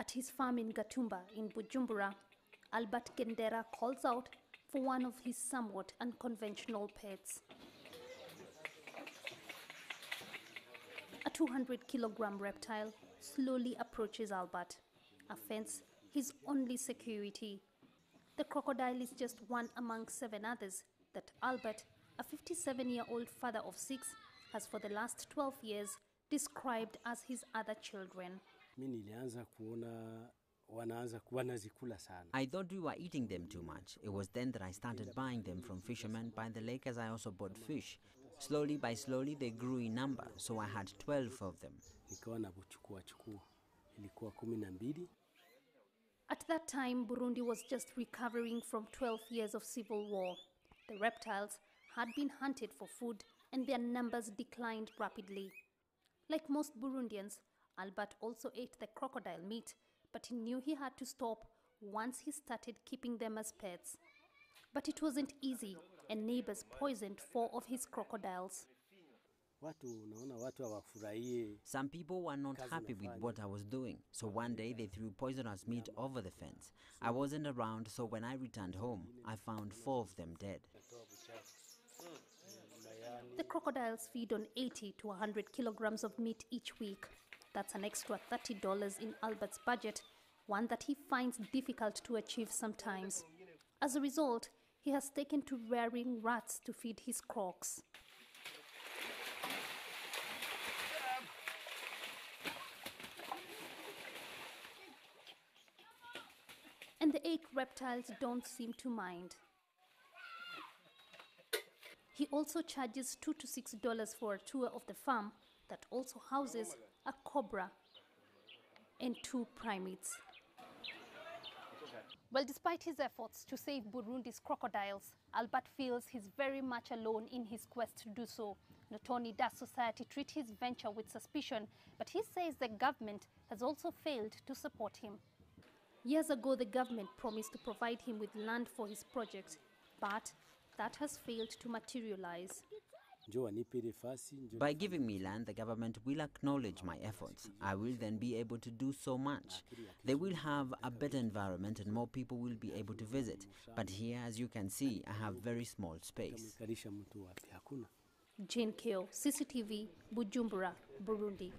At his farm in Gatumba in Bujumbura, Albert Gendera calls out for one of his somewhat unconventional pets. A 200-kilogram reptile slowly approaches Albert, a fence his only security. The crocodile is just one among 7 others that Albert, a 57-year-old father of 6, has for the last 12 years described as his other children. I thought we were eating them too much. It was then that I started buying them from fishermen by the lake, as I also bought fish. Slowly by slowly they grew in number, so I had 12 of them. At that time, Burundi was just recovering from 12 years of civil war. The reptiles had been hunted for food and their numbers declined rapidly. Like most Burundians, Albert also ate the crocodile meat, but he knew he had to stop once he started keeping them as pets. But it wasn't easy, and neighbors poisoned 4 of his crocodiles. Some people were not happy with what I was doing, so one day they threw poisonous meat over the fence. I wasn't around, so when I returned home, I found 4 of them dead. The crocodiles feed on 80 to 100 kilograms of meat each week. That's an extra $30 in Albert's budget, one that he finds difficult to achieve sometimes. As a result, he has taken to rearing rats to feed his crocs. And the 8 reptiles don't seem to mind. He also charges $2 to $6 for a tour of the farm that also houses a cobra and 2 primates. Well, despite his efforts to save Burundi's crocodiles, Albert feels he's very much alone in his quest to do so. Not only does society treat his venture with suspicion, but he says the government has also failed to support him. Years ago, the government promised to provide him with land for his project, but that has failed to materialize. By giving me land, the government will acknowledge my efforts. I will then be able to do so much. They will have a better environment and more people will be able to visit. But here, as you can see, I have very small space. Jane Keo, CCTV, Bujumbura, Burundi.